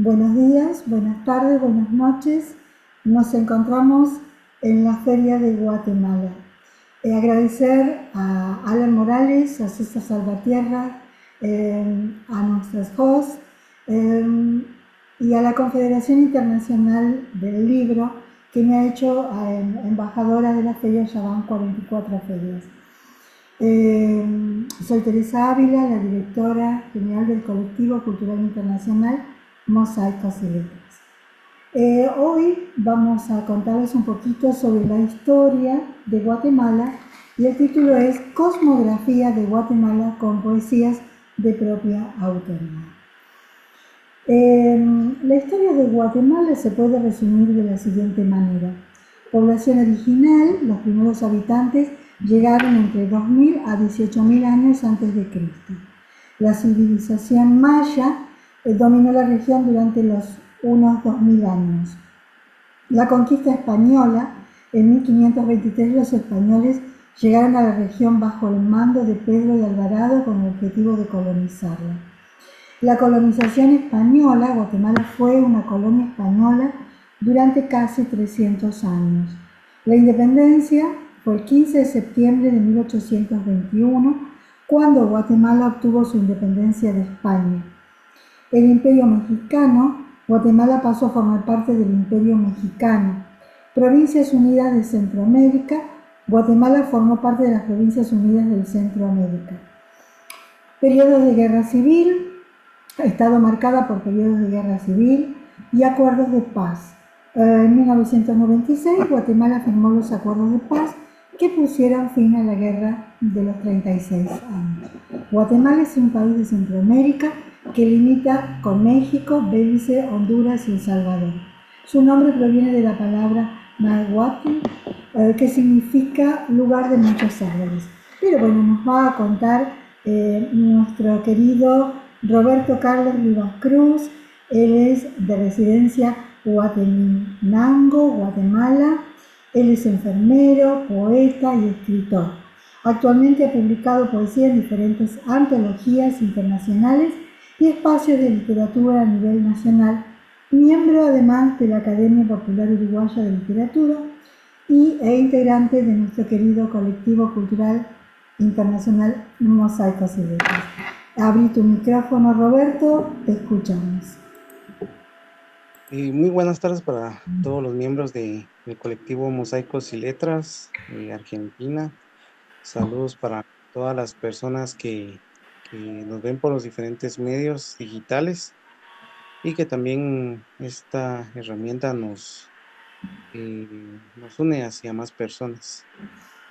Buenos días, buenas tardes, buenas noches. Nos encontramos en la Feria de Guatemala. Agradecer a Alan Morales, a César Salvatierra, a nuestros hosts y a la Confederación Internacional del Libro que me ha hecho embajadora de la feria. Ya van 44 ferias. Soy Teresa Ávila, la directora general del Colectivo Cultural Internacional Mosaicos y Letras. Hoy vamos a contarles un poquito sobre la historia de Guatemala y el título es Cosmografía de Guatemala con poesías de propia autoría. La historia de Guatemala se puede resumir de la siguiente manera. Población original, los primeros habitantes llegaron entre 2000 a 18.000 años antes de Cristo. La civilización maya dominó la región durante unos 2000 años. La conquista española, en 1523 los españoles llegaron a la región bajo el mando de Pedro de Alvarado con el objetivo de colonizarla. La colonización española, Guatemala fue una colonia española durante casi 300 años. La independencia fue el 15 de septiembre de 1821, cuando Guatemala obtuvo su independencia de España. El Imperio Mexicano, Guatemala pasó a formar parte del Imperio Mexicano. Provincias Unidas de Centroamérica, Guatemala formó parte de las Provincias Unidas del Centroamérica. Periodos de guerra civil, ha estado marcada por periodos de guerra civil y acuerdos de paz. En 1996, Guatemala firmó los acuerdos de paz que pusieron fin a la guerra de los 36 años. Guatemala es un país de Centroamérica que limita con México, Belice, Honduras y El Salvador. Su nombre proviene de la palabra náhuatl, que significa lugar de muchos árboles. Pero bueno, nos va a contar nuestro querido Roberto Carlos Rivas Cruz. Él es de residencia Huatenango, Guatemala. Él es enfermero, poeta y escritor. Actualmente ha publicado poesía en diferentes antologías internacionales y espacios de literatura a nivel nacional, miembro además de la Academia Popular Uruguaya de Literatura e integrante de nuestro querido colectivo cultural internacional Mosaicos y Letras. Abrí tu micrófono, Roberto, te escuchamos. Muy buenas tardes para todos los miembros del colectivo Mosaicos y Letras Argentina. Saludos para todas las personas que nos ven por los diferentes medios digitales y que también esta herramienta nos une hacia más personas.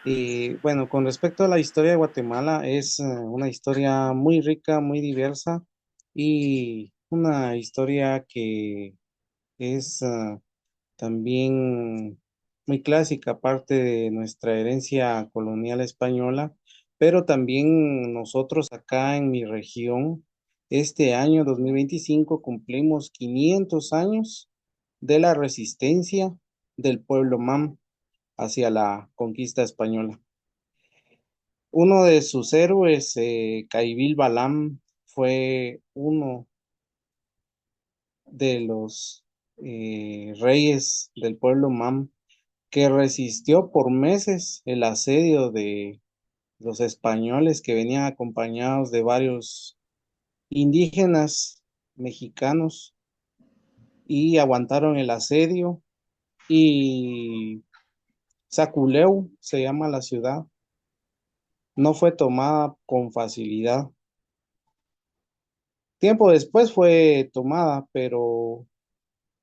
Y bueno, con respecto a la historia de Guatemala, es una historia muy rica, muy diversa y una historia que es también muy clásica, parte de nuestra herencia colonial española, pero también nosotros acá en mi región, este año 2025 cumplimos 500 años de la resistencia del pueblo MAM hacia la conquista española. Uno de sus héroes, Caibil Balam, fue uno de los reyes del pueblo MAM que resistió por meses el asedio de los españoles que venían acompañados de varios indígenas mexicanos y aguantaron el asedio y Saculeu se llama la ciudad, no fue tomada con facilidad. Tiempo después fue tomada, pero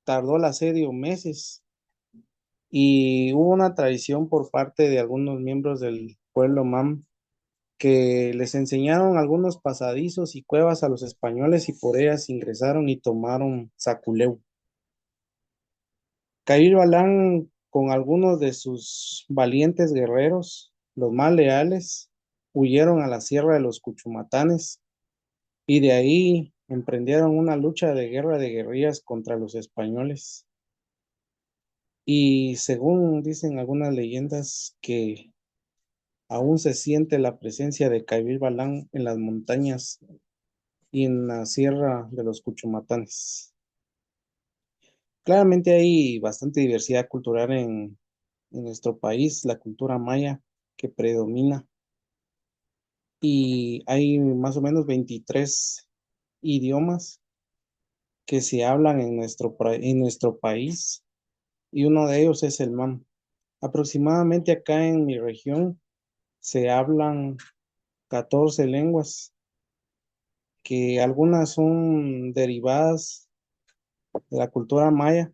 tardó el asedio meses y hubo una traición por parte de algunos miembros del pueblo MAM que les enseñaron algunos pasadizos y cuevas a los españoles y por ellas ingresaron y tomaron Saculeu. Cabil Balán con algunos de sus valientes guerreros, los más leales, huyeron a la Sierra de los Cuchumatanes y de ahí emprendieron una lucha de guerra de guerrillas contra los españoles. Y según dicen algunas leyendas que aún se siente la presencia de Cabil Balán en las montañas y en la Sierra de los Cuchumatanes. Claramente hay bastante diversidad cultural en nuestro país, la cultura maya que predomina y hay más o menos 23 idiomas que se hablan en nuestro país y uno de ellos es el MAM. Aproximadamente acá en mi región se hablan 14 lenguas, que algunas son derivadas de la cultura maya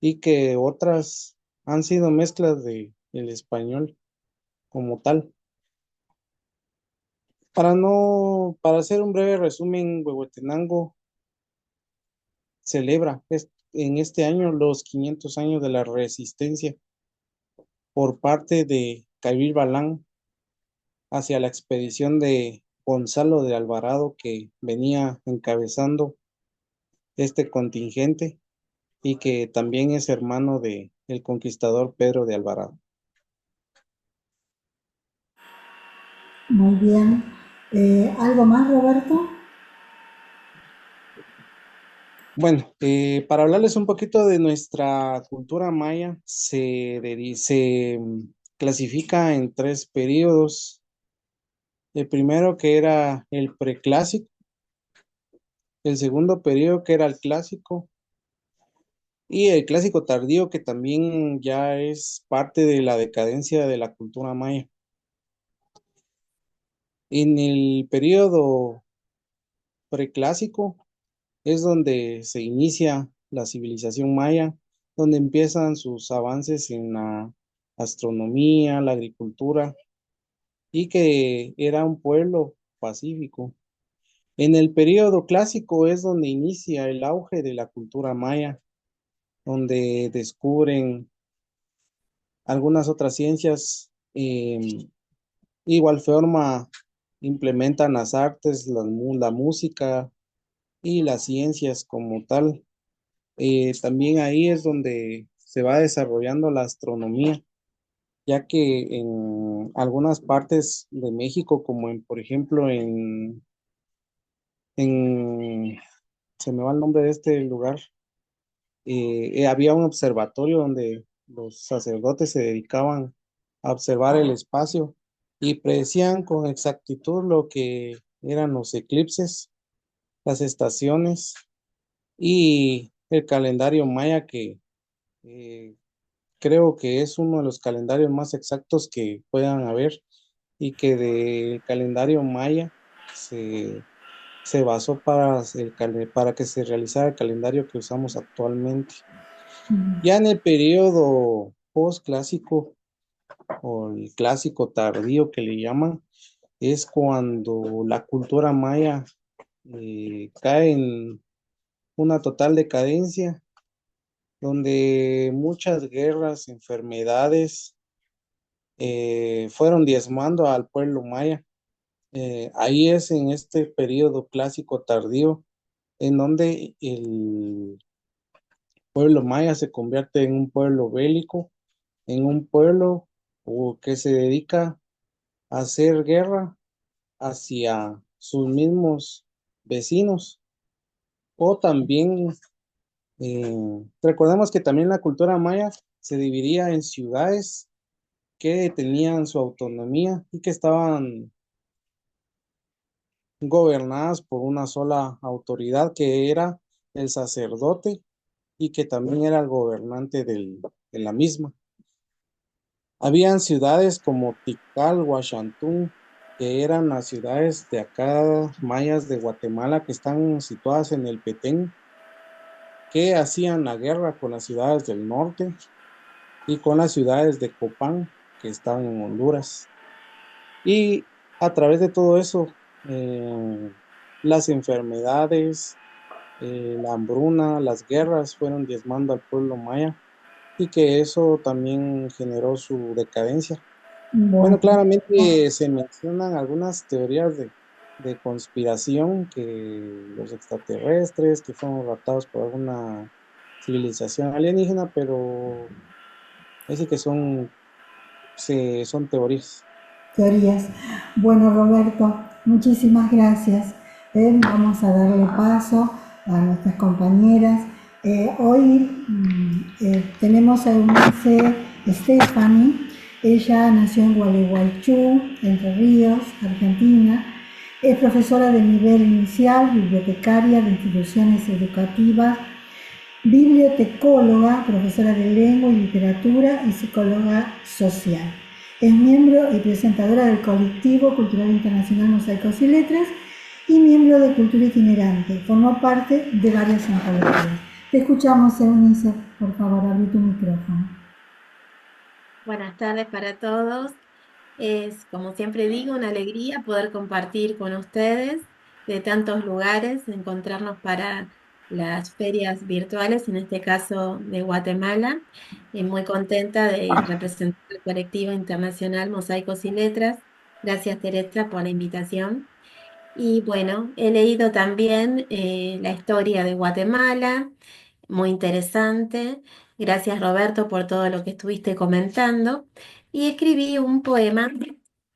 y que otras han sido mezclas de el español como tal. Para hacer un breve resumen, Huehuetenango celebra en este año los 500 años de la resistencia por parte de Cabil Balán hacia la expedición de Gonzalo de Alvarado que venía encabezando este contingente y que también es hermano de el conquistador Pedro de Alvarado. Muy bien. ¿Algo más, Roberto? Bueno, para hablarles un poquito de nuestra cultura maya, se clasifica en tres periodos. El primero que era el preclásico, el segundo periodo que era el clásico y el clásico tardío que también ya es parte de la decadencia de la cultura maya. En el periodo preclásico es donde se inicia la civilización maya, donde empiezan sus avances en la astronomía, la agricultura, y que era un pueblo pacífico. En el periodo clásico es donde inicia el auge de la cultura maya, donde descubren algunas otras ciencias, igual forma implementan las artes, la música y las ciencias como tal. También ahí es donde se va desarrollando la astronomía, ya que en algunas partes de México, como por ejemplo, en, se me va el nombre de este lugar, había un observatorio donde los sacerdotes se dedicaban a observar el espacio y predecían con exactitud lo que eran los eclipses, las estaciones y el calendario maya que eh, creo que es uno de los calendarios más exactos que puedan haber y que del calendario maya se, se basó para que se realizara el calendario que usamos actualmente. Ya en el periodo postclásico o el clásico tardío que le llaman, es cuando la cultura maya cae en una total decadencia, donde muchas guerras, enfermedades, fueron diezmando al pueblo maya. Ahí es en este periodo clásico tardío en donde el pueblo maya se convierte en un pueblo bélico, en un pueblo que se dedica a hacer guerra hacia sus mismos vecinos. O también, recordemos que también la cultura maya se dividía en ciudades que tenían su autonomía y que estaban gobernadas por una sola autoridad que era el sacerdote y que también era el gobernante de la misma. Habían ciudades como Tikal, Huachantún, que eran las ciudades de acá, mayas de Guatemala, que están situadas en el Petén, que hacían la guerra con las ciudades del norte y con las ciudades de Copán, que estaban en Honduras. Y a través de todo eso, las enfermedades, la hambruna, las guerras fueron diezmando al pueblo maya y que eso también generó su decadencia. Bueno, Bueno, claramente se mencionan algunas teorías de conspiración, que los extraterrestres, que fueron raptados por alguna civilización alienígena, pero así que son teorías. teorías. Bueno, Roberto, muchísimas gracias. Vamos a darle paso a nuestras compañeras Hoy tenemos a Eunice Stefani. Ella nació en Gualeguaychú, Entre Ríos, Argentina. Es profesora de nivel inicial, bibliotecaria de instituciones educativas, bibliotecóloga, profesora de lengua y literatura y psicóloga social. Es miembro y presentadora del colectivo cultural internacional Mosaicos y Letras y miembro de Cultura Itinerante. Formó parte de varias antologías. Te escuchamos, Eunice. Por favor, abrí tu micrófono. Buenas tardes para todos. Es, como siempre digo, una alegría poder compartir con ustedes de tantos lugares, encontrarnos para las ferias virtuales, en este caso de Guatemala. Muy contenta de representar el colectivo internacional Mosaicos y Letras. Gracias, Teresa, por la invitación. Y bueno, he leído también la historia de Guatemala, muy interesante. Gracias, Roberto, por todo lo que estuviste comentando. Y escribí un poema,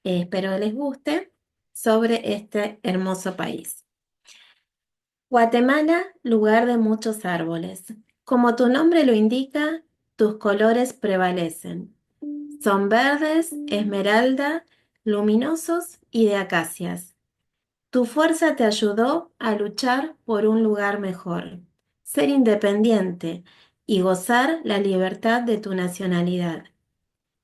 espero les guste, sobre este hermoso país. Guatemala, lugar de muchos árboles. Como tu nombre lo indica, tus colores prevalecen. Son verdes, esmeralda, luminosos y de acacias. Tu fuerza te ayudó a luchar por un lugar mejor, ser independiente y gozar la libertad de tu nacionalidad.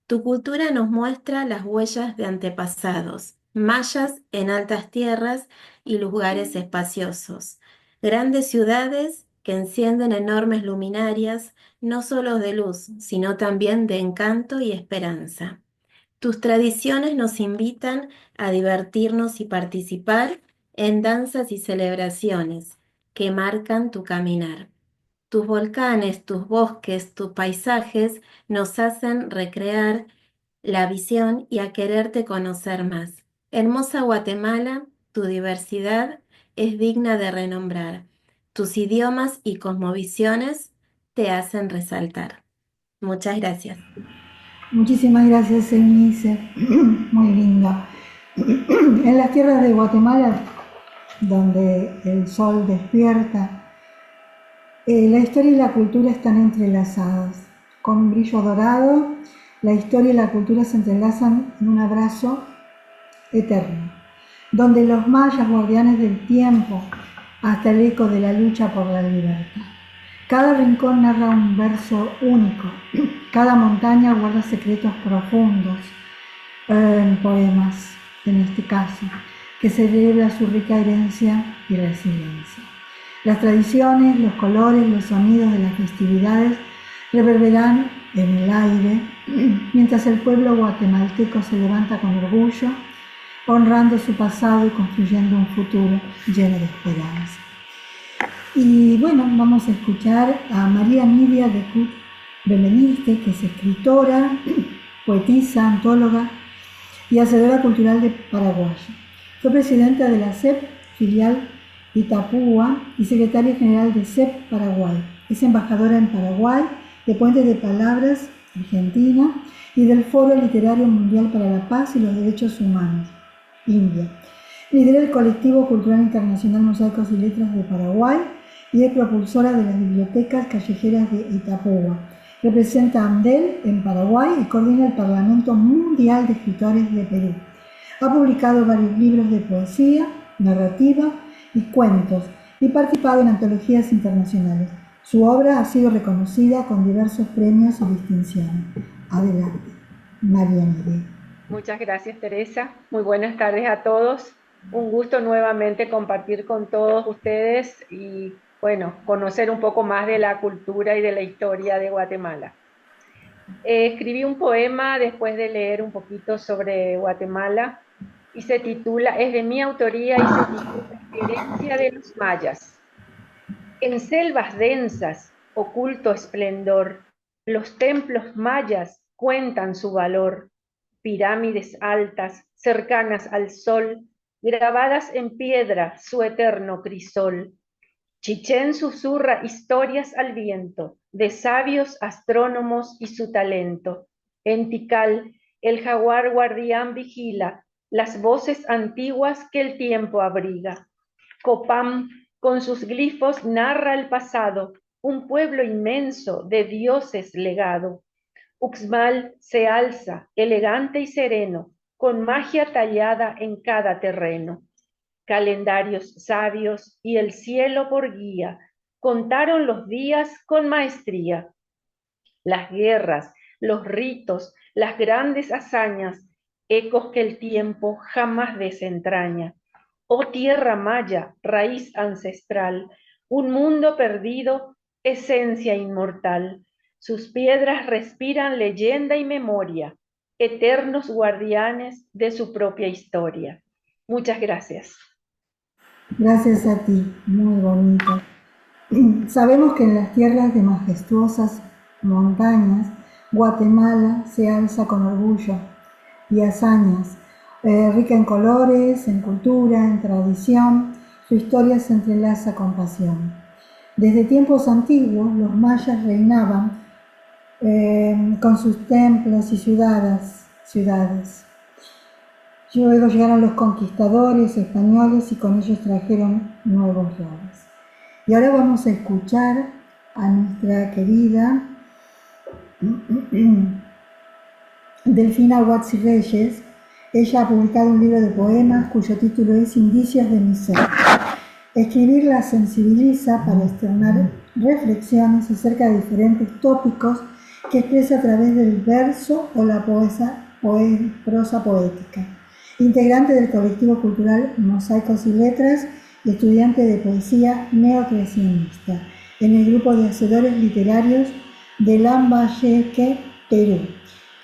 Tu cultura nos muestra las huellas de antepasados, mayas en altas tierras y lugares espaciosos, grandes ciudades que encienden enormes luminarias, no solo de luz, sino también de encanto y esperanza. Tus tradiciones nos invitan a divertirnos y participar en danzas y celebraciones que marcan tu caminar. Tus volcanes, tus bosques, tus paisajes nos hacen recrear la visión y a quererte conocer más. Hermosa Guatemala, tu diversidad es digna de renombrar. Tus idiomas y cosmovisiones te hacen resaltar. Muchas gracias. Muchísimas gracias, Eunice. Muy linda. En las tierras de Guatemala, donde el sol despierta, la historia y la cultura están entrelazadas. Con un brillo dorado, la historia y la cultura se entrelazan en un abrazo eterno, donde los mayas, guardianes del tiempo, hasta el eco de la lucha por la libertad. Cada rincón narra un verso único, cada montaña guarda secretos profundos, en poemas, en este caso, que celebra su rica herencia y resiliencia. Las tradiciones, los colores, los sonidos de las festividades reverberan en el aire, mientras el pueblo guatemalteco se levanta con orgullo, honrando su pasado y construyendo un futuro lleno de esperanza. Y bueno, vamos a escuchar a María Nidia de Cut Beleniste, que es escritora, poetisa, antóloga y hacedora cultural de Paraguay. Fue presidenta de la CEP, filial Itapúa, y secretaria general de CEP Paraguay. Es embajadora en Paraguay, de Puente de Palabras, Argentina, y del Foro Literario Mundial para la Paz y los Derechos Humanos, India. Lidera el colectivo cultural internacional Mosaicos y Letras de Paraguay y es propulsora de las bibliotecas callejeras de Itapúa. Representa a AMDEL en Paraguay y coordina el Parlamento Mundial de Escritores de Perú. Ha publicado varios libros de poesía, narrativa y cuentos y participado en antologías internacionales. Su obra ha sido reconocida con diversos premios y distinciones. Adelante, María Nidia. Muchas gracias, Teresa. Muy buenas tardes a todos. Un gusto nuevamente compartir con todos ustedes y, bueno, conocer un poco más de la cultura y de la historia de Guatemala. Escribí un poema después de leer un poquito sobre Guatemala y se titula, es de mi autoría y se titula Herencia de los Mayas. En selvas densas, oculto esplendor, los templos mayas cuentan su valor. Pirámides altas, cercanas al sol, grabadas en piedra su eterno crisol. Chichén susurra historias al viento, de sabios astrónomos y su talento. En Tikal, el jaguar guardián vigila las voces antiguas que el tiempo abriga. Copán, con sus glifos, narra el pasado, un pueblo inmenso de dioses legado. Uxmal se alza, elegante y sereno, con magia tallada en cada terreno. Calendarios sabios y el cielo por guía, contaron los días con maestría. Las guerras, los ritos, las grandes hazañas, ecos que el tiempo jamás desentraña. Oh tierra maya, raíz ancestral, un mundo perdido, esencia inmortal. Sus piedras respiran leyenda y memoria, eternos guardianes de su propia historia. Muchas gracias. Gracias a ti, muy bonito. Sabemos que en las tierras de majestuosas montañas, Guatemala se alza con orgullo y hazañas, rica en colores, en cultura, en tradición, su historia se entrelaza con pasión. Desde tiempos antiguos, los mayas reinaban con sus templos y ciudades. Luego llegaron los conquistadores españoles y con ellos trajeron nuevos roles. Y ahora vamos a escuchar a nuestra querida Delfina Huatsi Reyes. Ella ha publicado un libro de poemas cuyo título es Indicios de mi ser. Escribirla sensibiliza para externar reflexiones acerca de diferentes tópicos que expresa a través del verso o la prosa poética. Integrante del colectivo cultural Mosaicos y Letras y estudiante de poesía neocreacionista en el grupo de hacedores literarios de Lambayeque, Perú,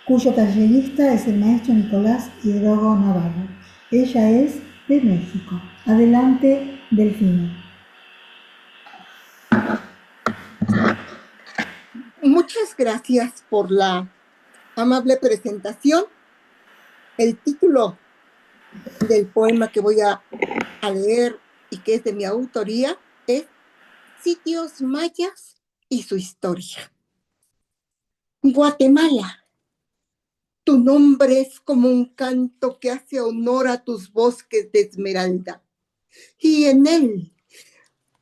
cuyo tallerista es el maestro Nicolás Hidrogo Navarro. Ella es de México. Adelante, Delfina. Muchas gracias por la amable presentación. El título del poema que voy a leer y que es de mi autoría es Sitios mayas y su historia. Guatemala, tu nombre es como un canto que hace honor a tus bosques de esmeralda, y en él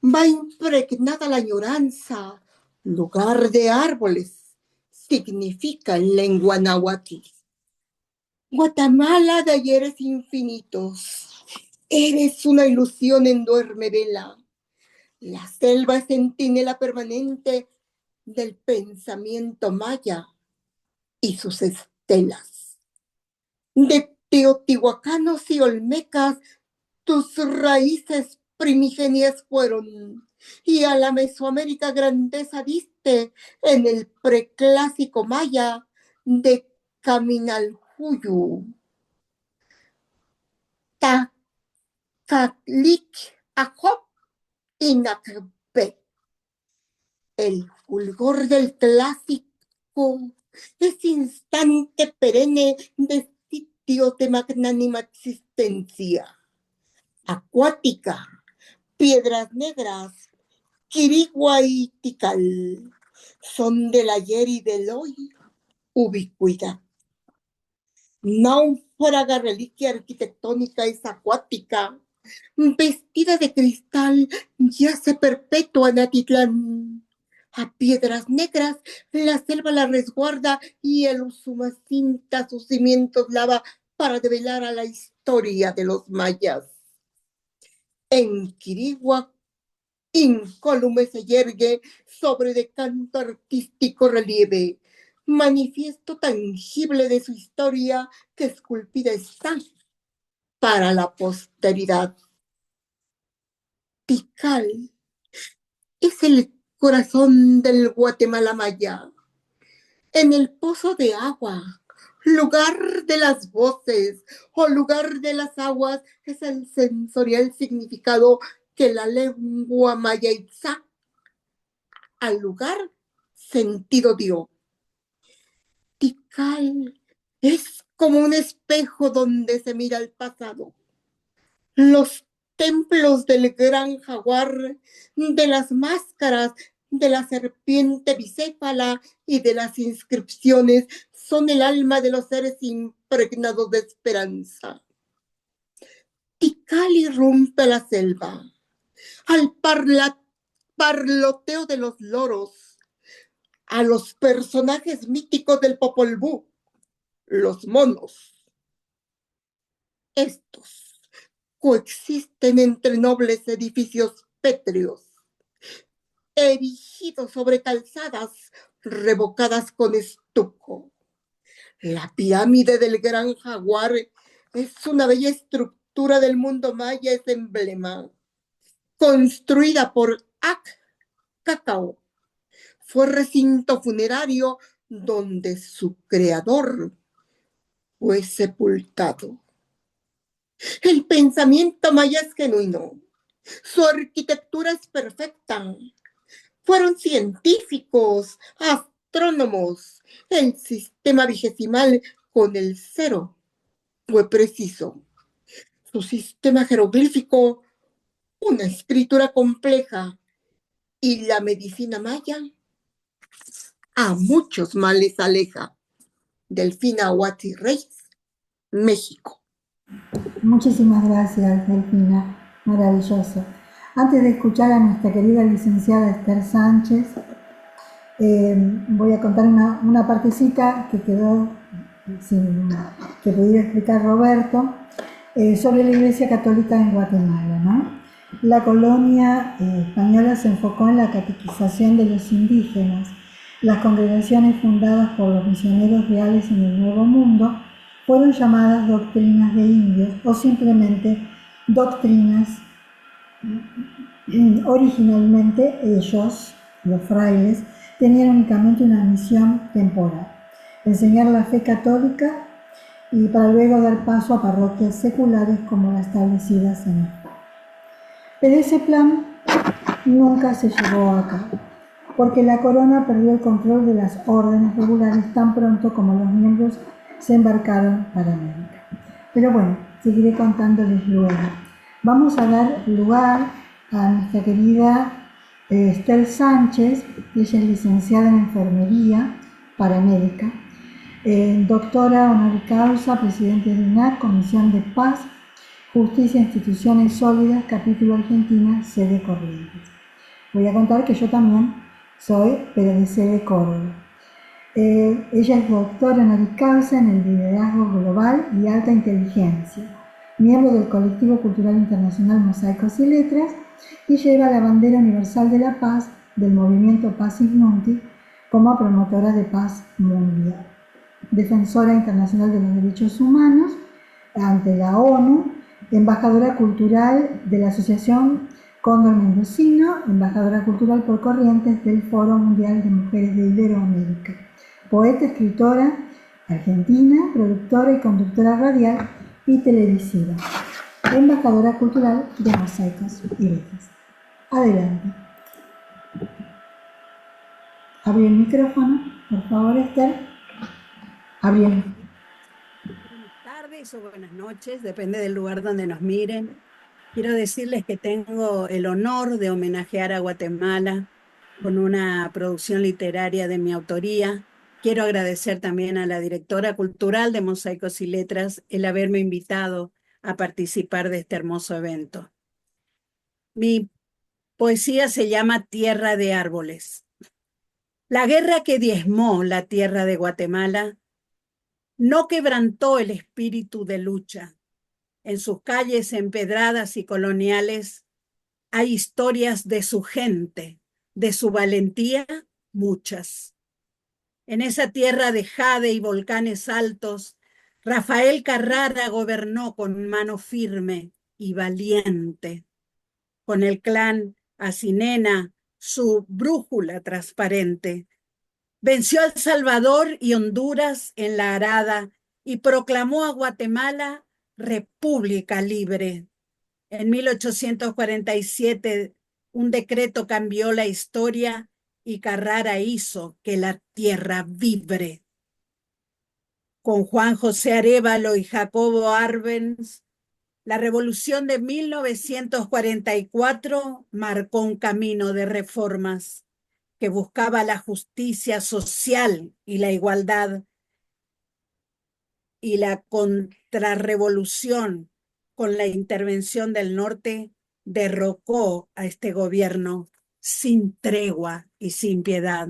va impregnada la añoranza. Lugar de árboles significa en lengua náhuatl. Guatemala de ayeres infinitos, eres una ilusión en duerme vela. La selva es centinela permanente del pensamiento maya y sus estelas. De teotihuacanos y olmecas, tus raíces primigenias fueron, y a la Mesoamérica grandeza diste en el preclásico maya de Caminaljuyu. Tacalic, Ajop y Nacbe. El fulgor del clásico es instante perenne de sitios de magnánima existencia. Acuática, Piedras Negras, Quirigua y Tikal son del ayer y del hoy ubicuidad. Náufraga reliquia arquitectónica es acuática, vestida de cristal, yace perpetua en Atitlán. A Piedras Negras la selva la resguarda y el Usumacinta sus cimientos lava para develar a la historia de los mayas. En Quirigua, incólume se yergue sobre de canto artístico relieve, manifiesto tangible de su historia que esculpida está para la posteridad. Tikal es el corazón del Guatemala maya. En el pozo de agua, lugar de las voces o lugar de las aguas es el sensorial significado que la lengua maya itzá al lugar sentido dio. Tikal es como un espejo donde se mira el pasado. Los templos del gran jaguar, de las máscaras, de la serpiente bicéfala y de las inscripciones son el alma de los seres impregnados de esperanza. Tikal irrumpe la selva. Al parloteo de los loros, a los personajes míticos del Popol Vuh, los monos. Estos coexisten entre nobles edificios pétreos, erigidos sobre calzadas revocadas con estuco. La pirámide del Gran Jaguar es una bella estructura del mundo maya, es emblema. Construida por Cacao, fue recinto funerario donde su creador fue sepultado. El pensamiento maya es genuino, su arquitectura es perfecta. Fueron científicos, astrónomos. El sistema vigesimal con el cero fue preciso. Su sistema jeroglífico, una escritura compleja. Y la medicina maya a muchos males aleja. Delfina Huati Reyes, México. Muchísimas gracias, Delfina. Maravilloso. Antes de escuchar a nuestra querida licenciada Esther Sánchez, voy a contar una partecita que quedó que pudiera explicar Roberto sobre la Iglesia Católica en Guatemala, ¿no? La colonia española se enfocó en la catequización de los indígenas. Las congregaciones fundadas por los misioneros reales en el Nuevo Mundo fueron llamadas doctrinas de indios o simplemente doctrinas. Originalmente ellos, los frailes, tenían únicamente una misión temporal: enseñar la fe católica y para luego dar paso a parroquias seculares como las establecidas en el pueblo. Pero ese plan nunca se llevó a cabo, porque la corona perdió el control de las órdenes regulares tan pronto como los miembros se embarcaron para América. Pero bueno, seguiré contándoles luego. Vamos a dar lugar a nuestra querida Esther Sánchez. Ella es licenciada en enfermería paramédica, doctora honoris causa, presidente de UNAC, Comisión de Paz, Justicia e Instituciones Sólidas, capítulo Argentina, sede Corrientes. Voy a contar que yo también soy, pero de sede Córdoba. Ella es doctora honoris causa en el liderazgo global y alta inteligencia, miembro del colectivo cultural internacional Mosaicos y Letras, y lleva la bandera universal de la paz del movimiento Pacem Nunti como promotora de paz mundial, defensora internacional de los derechos humanos ante la ONU, embajadora cultural de la Asociación Cóndor Mendocino, embajadora cultural por Corrientes del Foro Mundial de Mujeres de Iberoamérica, poeta, escritora argentina, productora y conductora radial y televisiva, embajadora cultural de Mosaicos y Letras. Adelante. Abrí el micrófono, por favor, Esther. Abrí el micrófono. Buenas tardes o buenas noches, depende del lugar donde nos miren. Quiero decirles que tengo el honor de homenajear a Guatemala con una producción literaria de mi autoría. Quiero agradecer también a la directora cultural de Mosaicos y Letras el haberme invitado a participar de este hermoso evento. Mi poesía se llama Tierra de Árboles. La guerra que diezmó la tierra de Guatemala no quebrantó el espíritu de lucha. En sus calles empedradas y coloniales hay historias de su gente, de su valentía, muchas. En esa tierra de jade y volcanes altos, Rafael Carrara gobernó con mano firme y valiente. Con el clan Asinena, su brújula transparente, venció a El Salvador y Honduras en la arada y proclamó a Guatemala república libre. En 1847, un decreto cambió la historia y Carrara hizo que la tierra vibre. Con Juan José Arévalo y Jacobo Arbenz, la revolución de 1944 marcó un camino de reformas que buscaba la justicia social y la igualdad, y la contrarrevolución con la intervención del norte derrocó a este gobierno sin tregua y sin piedad.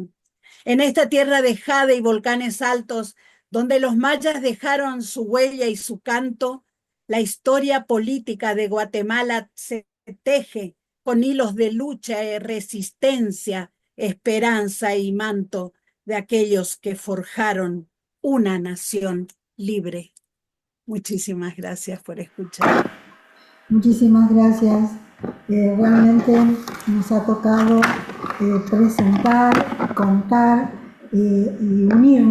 En esta tierra de jade y volcanes altos, donde los mayas dejaron su huella y su canto, la historia política de Guatemala se teje con hilos de lucha y resistencia, esperanza y manto de aquellos que forjaron una nación libre. Muchísimas gracias por escuchar. Muchísimas gracias. Realmente nos ha tocado presentar, contar y unir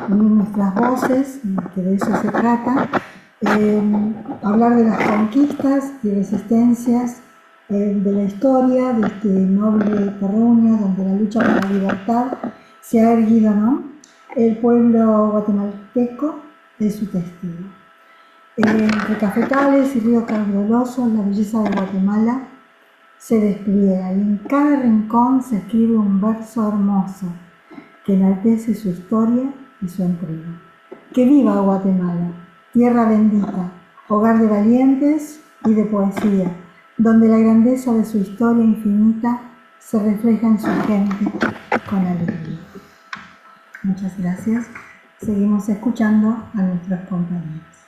nuestras voces, que de eso se trata, hablar de las conquistas y resistencias de la historia de este noble terruño donde la lucha por la libertad se ha erguido, ¿no? El pueblo guatemalteco es su testigo. Entre cafetales y ríos caudalosos, la belleza de Guatemala se despliega y en cada rincón se escribe un verso hermoso que enaltece su historia y su entrega. ¡Que viva Guatemala! Tierra bendita, hogar de valientes y de poesía, donde la grandeza de su historia infinita se refleja en su gente con alegría. Muchas gracias. Seguimos escuchando a nuestros compañeros.